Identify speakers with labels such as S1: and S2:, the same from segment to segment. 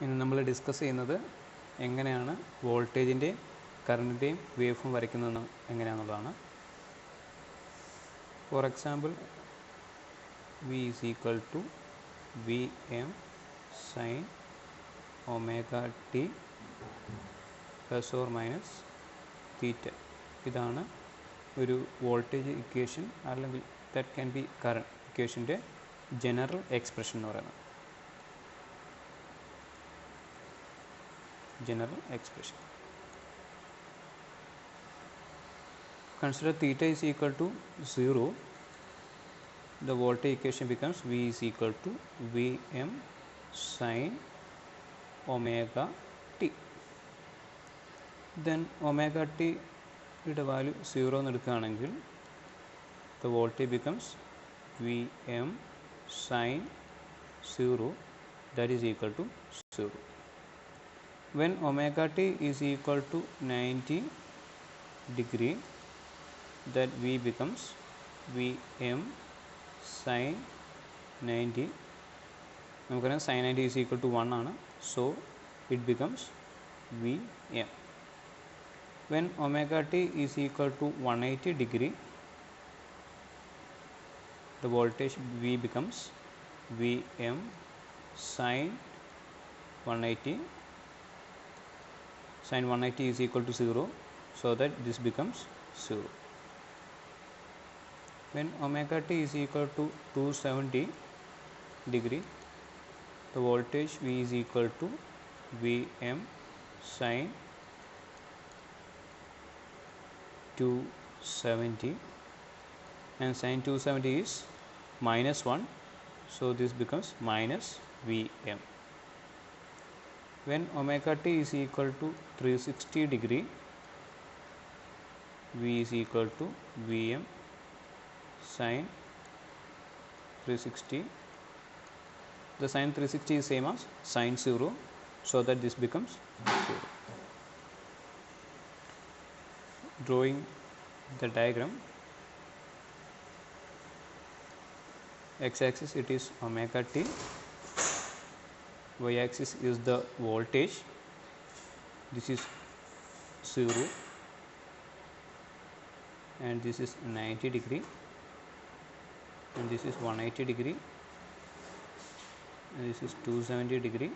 S1: ഇന്ന് നമ്മൾ ഡിസ്കസ് ചെയ്യുന്നത് എങ്ങനെയാണ് വോൾട്ടേജിൻ്റെയും കറണ്ടിൻ്റെയും വേവ് ഫോം വരയ്ക്കുന്നത് എങ്ങനെയാണെന്നുള്ളതാണ്. For example, V is equal to V M sine omega T plus or minus theta. ഇതാണ് ഒരു വോൾട്ടേജ് ഇക്വേഷൻ അല്ലെങ്കിൽ ദാറ്റ് ക്യാൻ ബി കറണ്ട് ഇക്വേഷൻ്റെ ജനറൽ എക്സ്പ്രഷൻ എന്ന് പറയുന്നത്. General expression. Consider theta is equal to 0. The voltage equation becomes V is equal to Vm sin omega t. Then omega t യുടെ value 0 എന്ന് എടുക്കുകയാണെങ്കിൽ the voltage becomes Vm sin 0, that is equal to 0. When omega t is equal to 90 degree, that V becomes Vm sin 90. നമുക്കറിയാം sin 90 is equal to 1 ആണ്, so it becomes Vm. When omega t is equal to 180 degree, the voltage V becomes Vm sin 180. Sin 180 is equal to 0, so that this becomes 0. When omega t is equal to 270 degree, the voltage V is equal to Vm sin 270, and sin 270 is minus 1, so this becomes minus Vm. When omega t is equal to 360 degree, V is equal to Vm sin 360. The sin 360 is same as sin 0, so that this becomes 0. Drawing the diagram, x-axis it is omega t, y-axis is the voltage, this is 0, and this is 90 degree, and this is 180 degree, and this is 270 degree,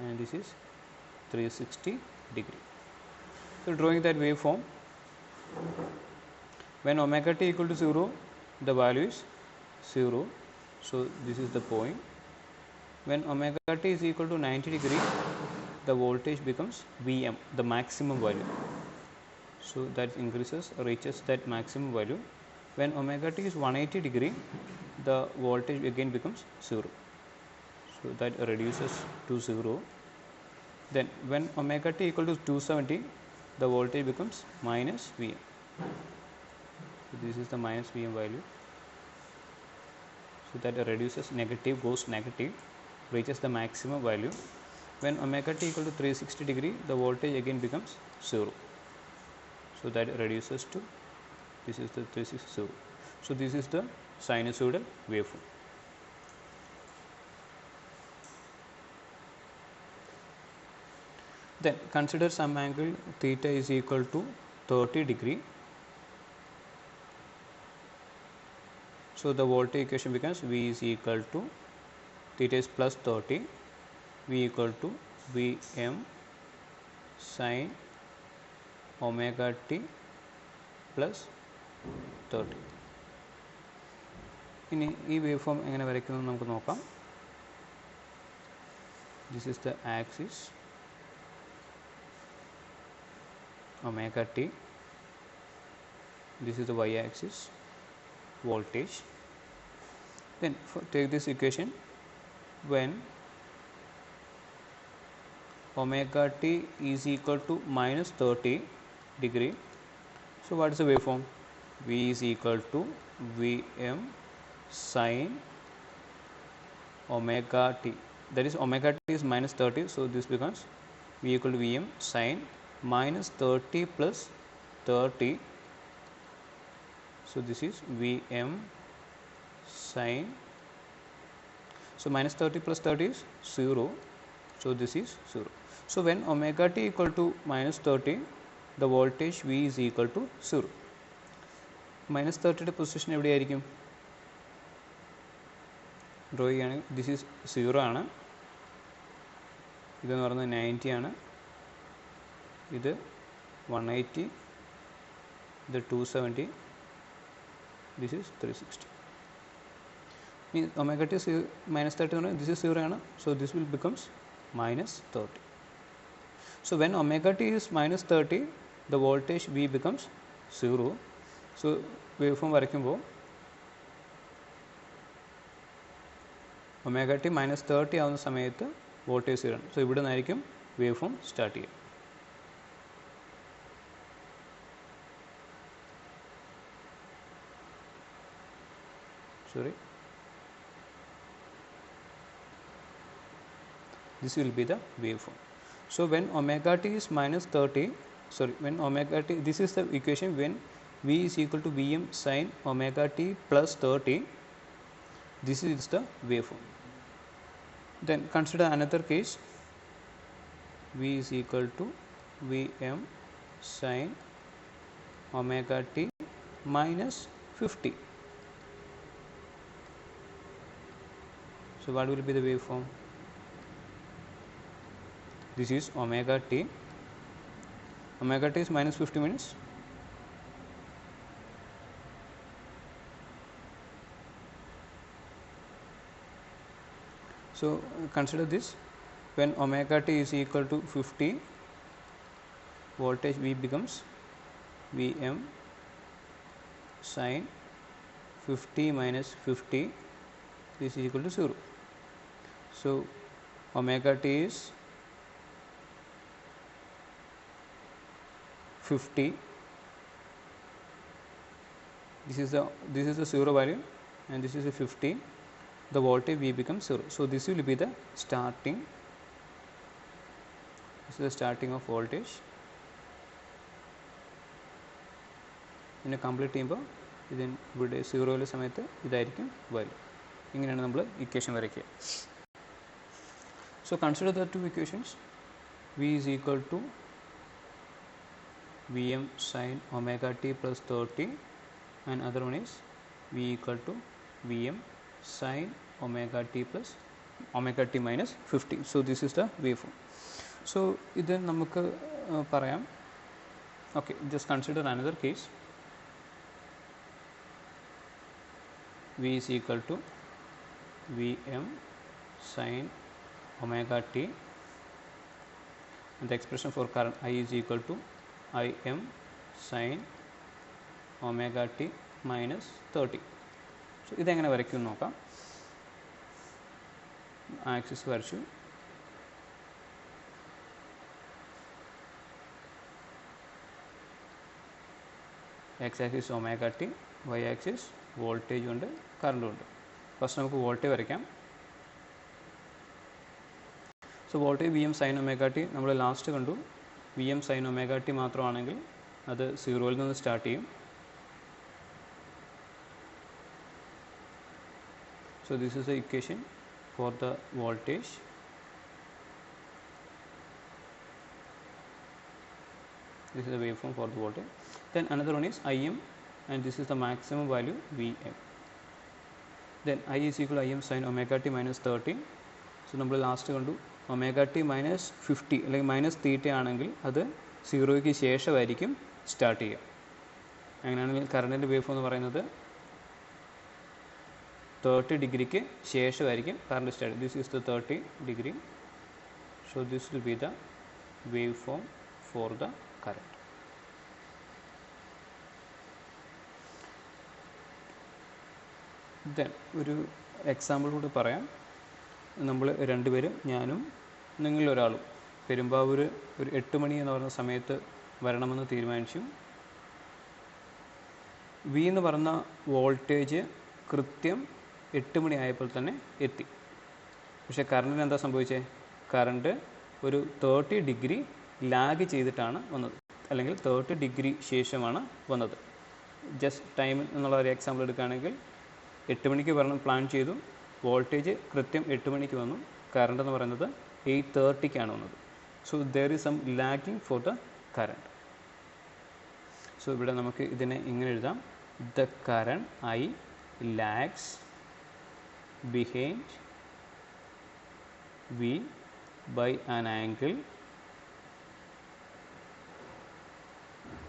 S1: and this is 360 degree. So drawing that waveform, when omega t equal to 0, the value is 0, so this is the point. When omega t is equal to 90 degree, the voltage becomes Vm, the maximum value, so that increases, reaches that maximum value. When omega t is 180 degree, the voltage again becomes 0, so that reduces to 0. Then when omega t equal to 270, the voltage becomes minus Vm, so this is the minus Vm value, so that reduces, negative goes negative, reaches the maximum value. When omega t equal to 360 degree, the voltage again becomes 0, so that reduces to, this is the 360. So this is the sinusoidal waveform. Then consider some angle theta is equal to 30 degree. So the voltage equation becomes V is equal to, theta is plus 30, V equal to Vm sin omega t plus 30. ഇനി ഈ wave form എങ്ങനെ വരയ്ക്കുന്നത് നമുക്ക് നോക്കാം. This is the axis omega t, this is the y axis voltage. Then take this equation, when omega t is equal to minus 30 degree, so what is the waveform? V is equal to Vm sin omega t, that is omega t is minus 30, so this becomes V equal to Vm sin minus 30 plus 30, so this is Vm sin, so minus 30 plus 30 is 0, So this is 0. So when omega t equal to minus 30, the voltage V is equal to 0. Minus 30 position എവിടെയായിരിക്കും? Draw ചെയ്യുകയാണെങ്കിൽ this is 0 ആണ്, ഇതെന്ന് പറയുന്നത് 90 ആണ്, ഇത് 180, ഇത് 270, this is 360. Means omega t is minus 30, this is 0 ആണ്, so this will becomes minus 30. So when omega t is minus 30, the voltage V becomes 0. So waveform വരയ്ക്കുമ്പോൾ omega t minus 30 ആവുന്ന സമയത്ത് വോൾട്ടേജ് 0 ആണ്. സോ ഇവിടെ നിന്നായിരിക്കും wave form start ചെയ്യുക. Sorry, this will be the waveform. So when omega t is minus 30, when omega t, this is the equation when V is equal to Vm sin omega t plus 30, this is the waveform. Then consider another case, V is equal to Vm sin omega t minus 50. So what will be the waveform? This is omega t. Omega t is minus 50 minutes. So consider this, when omega t is equal to 50, voltage V becomes Vm sin 50 minus 50, this is equal to 0. So omega t is 50, this is the 0 value and this is a 50, the voltage V becomes 0. So this will be the starting, this is the starting of voltage. പിന്നെ complete ചെയ്യുമ്പോൾ ഇതിന് ഇവിടെ 0 സമയത്ത് ഇതായിരിക്കും value. ഇങ്ങനെയാണ് നമ്മൾ equation വരയ്ക്കുക. So consider the two equations. V is equal to Vm sin omega t plus 30 and other one is V equal to Vm sin omega t plus omega t minus 50. So this is the waveform. So ഇത് നമുക്ക് പറയാം. Okay, just consider another case. V is equal to Vm sin omega t and the expression for current I is equal to Im sin omega t minus 30. So ഇതെങ്ങനെ വരയ്ക്കും നോക്കാം. Axis വരച്ചു, x axis omega t, y axis വോൾട്ടേജും ഉണ്ട് കറണ്ടും ഉണ്ട്. First നമുക്ക് voltage വരയ്ക്കാം. So voltage V M sine omega T നമ്മൾ ലാസ്റ്റ് കണ്ടു. V M sine omega T മാത്രമാണെങ്കിൽ അത് 0 നിന്ന് സ്റ്റാർട്ട് ചെയ്യും. So this is the equation for the voltage. This is the waveform for the voltage. Then another one is Im and this is the maximum value Vm. Then I is equal to Im sin omega t minus 30. So നമ്മൾ last കണ്ടു omega T minus 50 അല്ലെങ്കിൽ minus theta ആണെങ്കിൽ അത് 0ക്ക് ശേഷമായിരിക്കും start ചെയ്യുക. അങ്ങനെയാണെങ്കിൽ കറണ്ടിൻ്റെ wave form എന്ന് പറയുന്നത് 30 ഡിഗ്രിക്ക് ശേഷമായിരിക്കും current start. This is the 30 degree. So this will be the wave form for the current. Then ഒരു എക്സാമ്പിൾ കൂടി പറയാം. നമ്മൾ രണ്ടുപേരും, ഞാനും നിങ്ങളൊരാളും പെരുമ്പാവൂർ ഒരു 8 മണി എന്ന് പറയുന്ന സമയത്ത് വരണമെന്ന് തീരുമാനിച്ചു. വി എന്ന് പറഞ്ഞ വോൾട്ടേജ് കൃത്യം 8 മണി ആയപ്പോൾ തന്നെ എത്തി. പക്ഷേ കറണ്ടിന് എന്താ സംഭവിച്ചത്? കറണ്ട് ഒരു 30 ഡിഗ്രി ലാഗ് ചെയ്തിട്ടാണ് വന്നത്, അല്ലെങ്കിൽ 30 ഡിഗ്രി ശേഷമാണ് വന്നത്. ജസ്റ്റ് ടൈം എന്നുള്ള ഒരു എക്സാമ്പിൾ എടുക്കുകയാണെങ്കിൽ 8 മണിക്ക് വരണം പ്ലാൻ ചെയ്തു, വോൾട്ടേജ് കൃത്യം 8 മണിക്ക് വന്നു, കറണ്ട് എന്ന് പറയുന്നത് 830 വന്നത്. So there is some lagging for the current. So ഇവിടെ നമുക്ക് ഇതിനെ ഇങ്ങനെ എഴുതാം, the current I lags behind V by an angle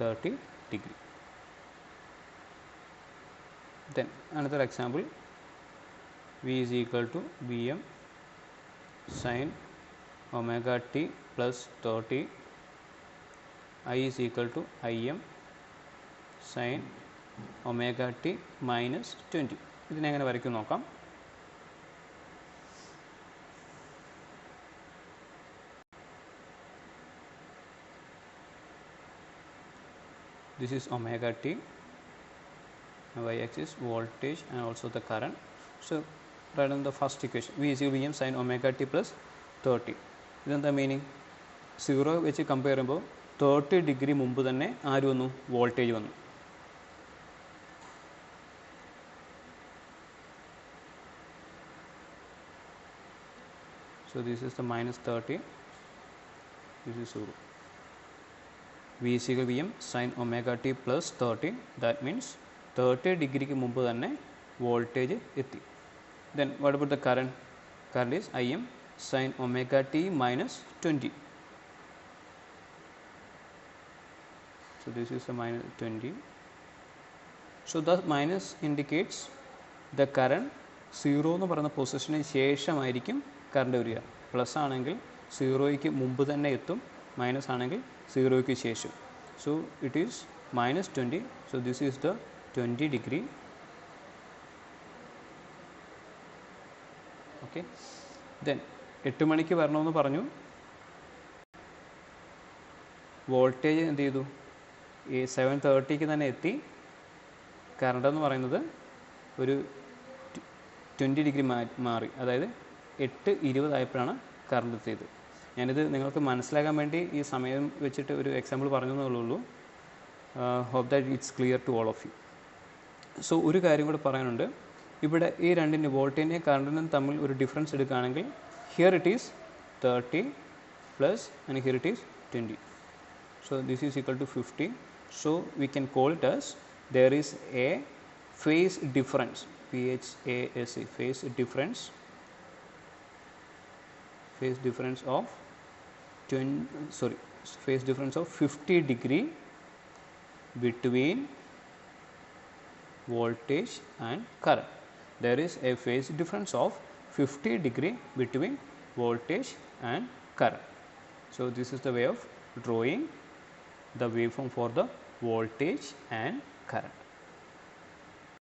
S1: 30 degree. Then another example, V is equal to Vm sin omega t plus 30, I is equal to Im sin omega t minus 20. ഇതിനെ എങ്ങനെ വരയ്ക്കും നോക്കാം. This is omega t, y-axis voltage and also the current. So write down the first equation, V is equal to Vm sin omega t plus 30. ഇതെന്താ meaning? 0 വെച്ച് compare ചെയ്യുമ്പോൾ 30 degree മുമ്പ് തന്നെ ആര് വന്നു? വോൾട്ടേജ് വന്നു. So this is the minus 30, this is 0. V is equal to Vm sin omega t plus 30, that means 30 ഡിഗ്രിക്ക് മുമ്പ് തന്നെ വോൾട്ടേജ് എത്തി. Then what about the current? Current is Im sin omega t minus 20. So this is the minus 20. So the minus indicates the current 0 എന്ന് പറയുന്ന പൊസിഷന് ശേഷമായിരിക്കും current വരിക. Plus ആണെങ്കിൽ 0യ്ക്ക് മുമ്പ് തന്നെ എത്തും, മൈനസ് ആണെങ്കിൽ 0യ്ക്ക് ശേഷം. So it is minus 20. So this is the 20 degree. Okay. Then 8 മണിക്ക് വരണമെന്ന് പറഞ്ഞു, വോൾട്ടേജ് എന്ത് ചെയ്തു? ഈ 7:30ക്ക് തന്നെ എത്തി. കറണ്ട് എന്ന് പറയുന്നത് ഒരു 20 ഡിഗ്രി മാറി, അതായത് 8:20 ആയപ്പോഴാണ് കറണ്ട് എത്തിയത്. ഞാനിത് നിങ്ങൾക്ക് മനസ്സിലാക്കാൻ വേണ്ടി ഈ സമയം വെച്ചിട്ട് ഒരു എക്സാമ്പിൾ പറഞ്ഞു എന്നുള്ളൂ. Hope that it's clear to all of you. So ഒരു കാര്യം കൂടെ പറയാനുണ്ട്. ഇവിടെ ഈ രണ്ടിൻ്റെ വോൾട്ടേജിൻ്റെയും കറണ്ടിനും തമ്മിൽ ഒരു ഡിഫറൻസ് എടുക്കുകയാണെങ്കിൽ here it is 30 plus and here it is 20. So this is equal to 50. So we can call it as there is a phase difference, PHASE, phase difference of 50 degree between voltage and current. There is a phase difference of 50 degree between voltage and current. So this is the way of drawing the waveform for the voltage and current.